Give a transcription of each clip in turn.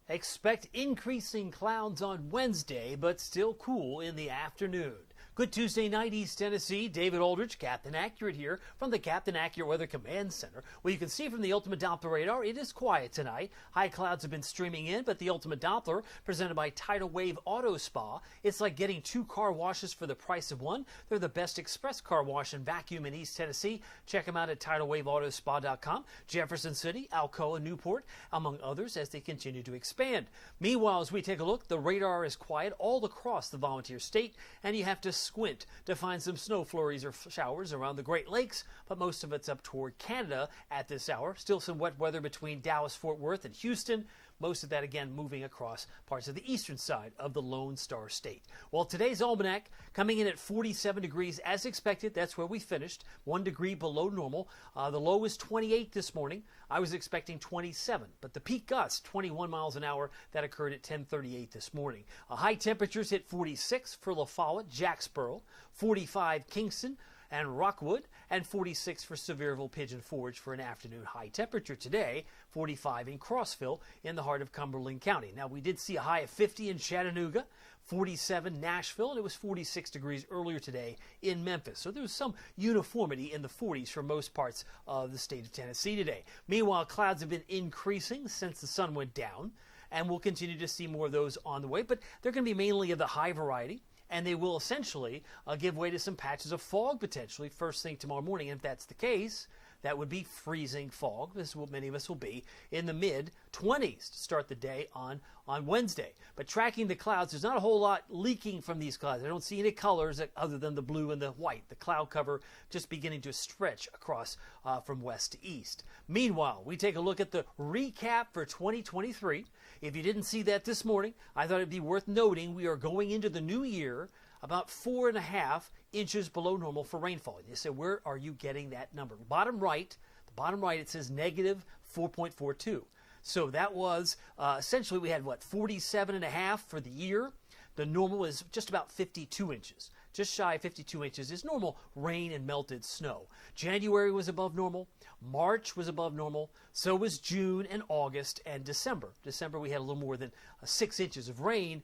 Expect increasing clouds on Wednesday, but still cool in the afternoon. Good Tuesday night, East Tennessee. David Aldridge, Captain Accurate here from the Captain Accurate Weather Command Center. Well, you can see from the Ultimate Doppler radar, it is quiet tonight. High clouds have been streaming in, but the Ultimate Doppler, presented by Tidal Wave Auto Spa, it's like getting 2 car washes for the price of one. They're the best express car wash and vacuum in East Tennessee. Check them out at TidalWaveAutoSpa.com. Jefferson City, Alcoa, Newport, among others, as they continue to expand. Meanwhile, as we take a look, the radar is quiet all across the volunteer state, and you have to squint to find some snow flurries or showers around the Great Lakes, but most of it's up toward Canada at this hour. Still some wet weather between Dallas, Fort Worth, and Houston. Most of that, again, moving across parts of the eastern side of the Lone Star State. Well, today's almanac coming in at 47 degrees as expected. That's where we finished, 1 degree below normal. The low was 28 this morning. I was expecting 27, but the peak gust, 21 miles an hour, that occurred at 10:38 this morning. High temperatures hit 46 for La Follette, Jacksboro, 45 Kingston and Rockwood, and 46 for Sevierville, Pigeon Forge for an afternoon high temperature today, 45 in Crossville in the heart of Cumberland County. Now, we did see a high of 50 in Chattanooga, 47 Nashville, and it was 46 degrees earlier today in Memphis. So there was some uniformity in the 40s for most parts of the state of Tennessee today. Meanwhile, clouds have been increasing since the sun went down, and we'll continue to see more of those on the way, but they're going to be mainly of the high variety. And they will essentially give way to some patches of fog potentially first thing tomorrow morning. And if that's the case, that would be freezing fog. This is what many of us will be in the mid-20s to start the day on Wednesday. But tracking the clouds, there's not a whole lot leaking from these clouds. I don't see any colors other than the blue and the white. The cloud cover just beginning to stretch across from west to east. Meanwhile, we take a look at the recap for 2023. If you didn't see that this morning, I thought it'd be worth noting we are going into the new year about 4.5 inches below normal for rainfall. And you say, where are you getting that number? Bottom right, it says negative 4.42. So that was essentially we had 47.5 for the year. The normal is just about 52 inches. Just shy of 52 inches is normal rain and melted snow. January was above normal. March was above normal. So was June and August and December. December we had a little more than 6 inches of rain,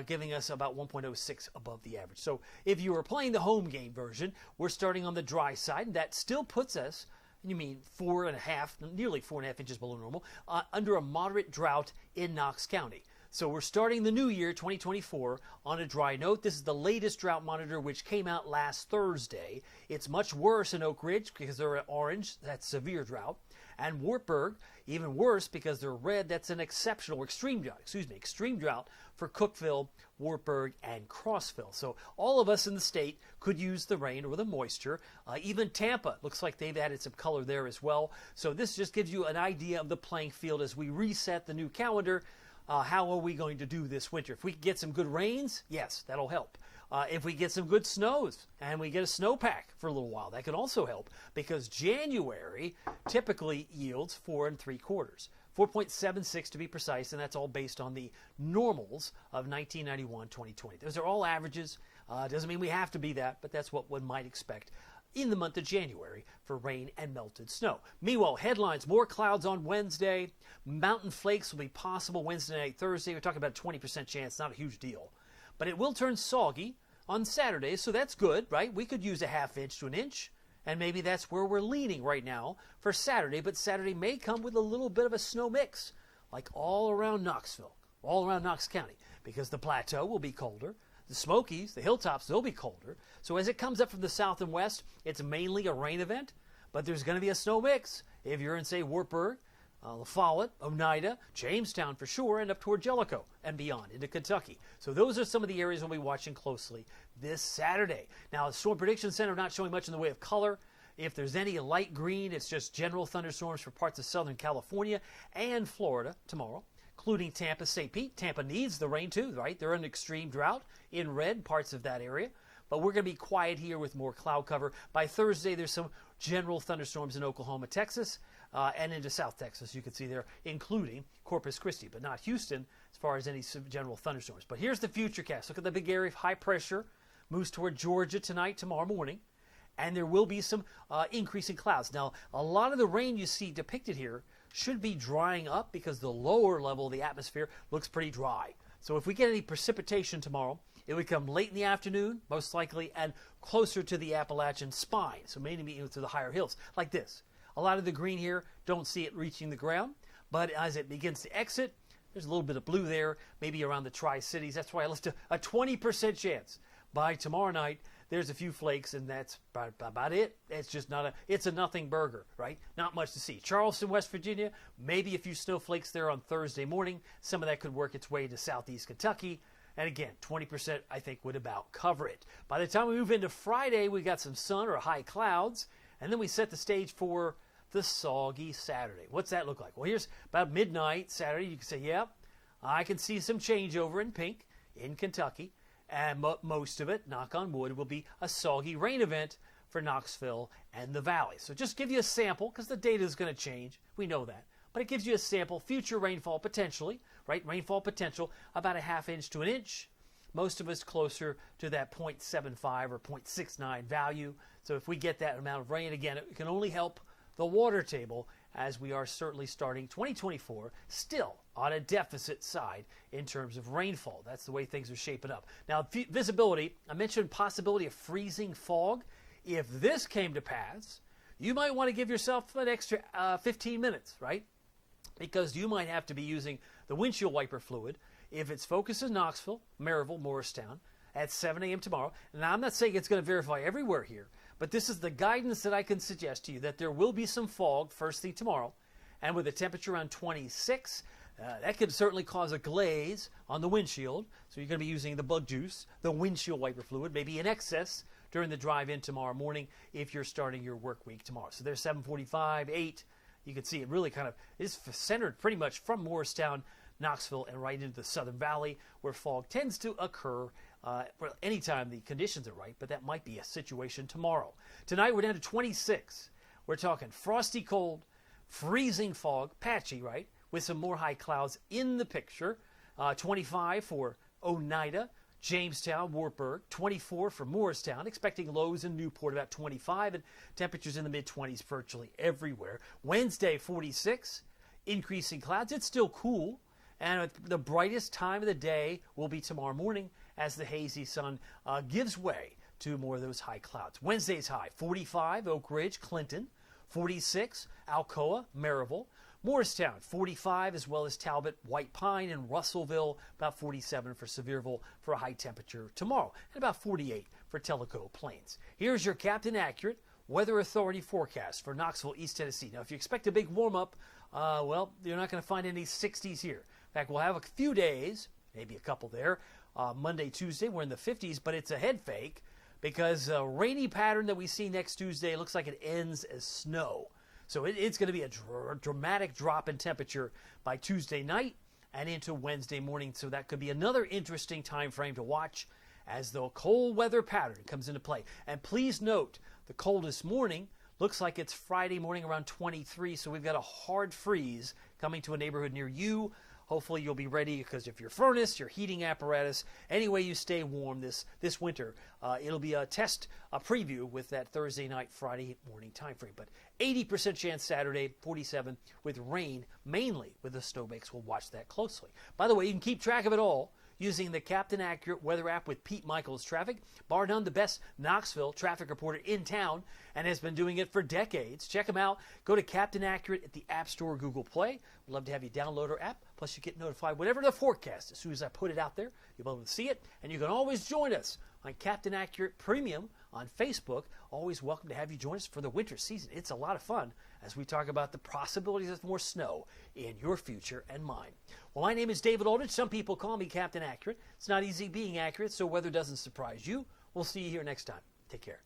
giving us about 1.06 above the average. So if you were playing the home game version, we're starting on the dry side, and that still puts us, you mean 4.5, nearly 4.5 inches below normal, under a moderate drought in Knox County. So we're starting the new year, 2024, on a dry note. This is the latest drought monitor, which came out last Thursday. It's much worse in Oak Ridge because they're orange. That's severe drought. And Wartburg, even worse because they're red. That's an exceptional, extreme drought for Cookeville, Wartburg, and Crossville. So all of us in the state could use the rain or the moisture. Even Tampa, looks like they've added some color there as well. So this just gives you an idea of the playing field as we reset the new calendar. How are we going to do this winter? If we can get some good rains, yes, that'll help. If we get some good snows and we get a snowpack for a little while, that can also help because January typically yields 4 3/4. 4.76 to be precise, and that's all based on the normals of 1991-2020. Those are all averages. Doesn't mean we have to be that, but that's what one might expect in the month of January for rain and melted snow. Meanwhile, headlines, more clouds on Wednesday. Mountain flakes will be possible Wednesday night, Thursday. We're talking about a 20% chance, not a huge deal. But it will turn soggy on Saturday, so that's good, right? We could use a half inch to an inch, and maybe that's where we're leaning right now for Saturday. But Saturday may come with a little bit of a snow mix, like all around Knoxville, all around Knox County, because the plateau will be colder. The Smokies, the hilltops, they'll be colder. So as it comes up from the south and west, it's mainly a rain event, but there's going to be a snow mix. If you're in, say, Wartburg, La Follette, Oneida, Jamestown for sure, and up toward Jellicoe and beyond into Kentucky. So those are some of the areas we'll be watching closely this Saturday. Now, the Storm Prediction Center not showing much in the way of color. If there's any light green, it's just general thunderstorms for parts of Southern California and Florida tomorrow, including Tampa, St. Pete. Tampa needs the rain too, right? They're in extreme drought in red, parts of that area. But we're going to be quiet here with more cloud cover. By Thursday, there's some general thunderstorms in Oklahoma, Texas, and into South Texas, you can see there, including Corpus Christi, but not Houston as far as any general thunderstorms. But here's the futurecast. Look at the big area of high pressure. Moves toward Georgia tonight, tomorrow morning. And there will be some increasing clouds. Now, a lot of the rain you see depicted here should be drying up because the lower level of the atmosphere looks pretty dry. So if we get any precipitation tomorrow, it would come late in the afternoon, most likely, and closer to the Appalachian spine, so maybe to the higher hills, like this. A lot of the green here, don't see it reaching the ground, but as it begins to exit, there's a little bit of blue there, maybe around the Tri-Cities. That's why I list a 20% chance. By tomorrow night, there's a few flakes, and that's about it. It's just it's a nothing burger, right? Not much to see. Charleston, West Virginia, maybe a few snowflakes there on Thursday morning. Some of that could work its way to southeast Kentucky. And again, 20% I think would about cover it. By the time we move into Friday, we got some sun or high clouds, and then we set the stage for the soggy Saturday. What's that look like? Well, here's about midnight Saturday. You can say, yep, I can see some changeover in pink in Kentucky, and most of it, knock on wood, will be a soggy rain event for Knoxville and the Valley. So just give you a sample, because the data is going to change. We know that. But it gives you a sample, future rainfall potentially, right? Rainfall potential, about a ½ inch to an inch. Most of us closer to that 0.75 or 0.69 value. So if we get that amount of rain, again, it can only help the water table, as we are certainly starting 2024 still on a deficit side in terms of rainfall. That's the way things are shaping up. Now, visibility, I mentioned possibility of freezing fog. If this came to pass, you might want to give yourself an extra 15 minutes, right? Because you might have to be using the windshield wiper fluid if it's focused in Knoxville, Maryville, Morristown at 7 a.m. tomorrow. Now, I'm not saying it's going to verify everywhere here, but this is the guidance that I can suggest to you, that there will be some fog first thing tomorrow, and with a temperature around 26, that could certainly cause a glaze on the windshield. So you're going to be using the bug juice, the windshield wiper fluid, maybe in excess during the drive-in tomorrow morning if you're starting your work week tomorrow. So there's 7:45, 8. You can see it really kind of is centered pretty much from Morristown, Knoxville, and right into the Southern Valley, where fog tends to occur anytime the conditions are right, but that might be a situation tomorrow. Tonight we're down to 26. We're talking frosty cold, freezing fog, patchy, right, with some more high clouds in the picture. 25 for Oneida, Jamestown, Wartburg, 24 for Morristown, expecting lows in Newport about 25, and temperatures in the mid-20s virtually everywhere. Wednesday, 46, increasing clouds. It's still cool, and the brightest time of the day will be tomorrow morning as the hazy sun gives way to more of those high clouds. Wednesday's high, 45, Oak Ridge, Clinton, 46, Alcoa, Maryville, Morristown, 45, as well as Talbot, White Pine, and Russellville, about 47 for Sevierville for a high temperature tomorrow, and about 48 for Tellico Plains. Here's your Captain Accurate Weather Authority forecast for Knoxville, East Tennessee. Now, if you expect a big warm-up, well, you're not going to find any 60s here. In fact, we'll have a few days, maybe a couple there. Monday, Tuesday, we're in the 50s, but it's a head fake because a rainy pattern that we see next Tuesday looks like it ends as snow. So it's going to be a dramatic drop in temperature by Tuesday night and into Wednesday morning. So that could be another interesting time frame to watch as the cold weather pattern comes into play. And please note, the coldest morning looks like it's Friday morning around 23. So we've got a hard freeze coming to a neighborhood near you. Hopefully you'll be ready, because if your furnace, your heating apparatus, any way you stay warm this winter, it'll be a preview with that Thursday night, Friday morning time frame. But 80% chance Saturday, 47 with rain, mainly with the snowbanks. We'll watch that closely. By the way, you can keep track of it all using the Captain Accurate weather app with Pete Michaels Traffic. Bar none, the best Knoxville traffic reporter in town, and has been doing it for decades. Check him out. Go to Captain Accurate at the App Store or Google Play. We'd love to have you download our app. Plus, you get notified whatever the forecast. As soon as I put it out there, you'll be able to see it. And you can always join us on Captain Accurate Premium on Facebook. Always welcome to have you join us for the winter season. It's a lot of fun as we talk about the possibilities of more snow in your future and mine. Well, my name is David Aldrich. Some people call me Captain Accurate. It's not easy being accurate, so weather doesn't surprise you. We'll see you here next time. Take care.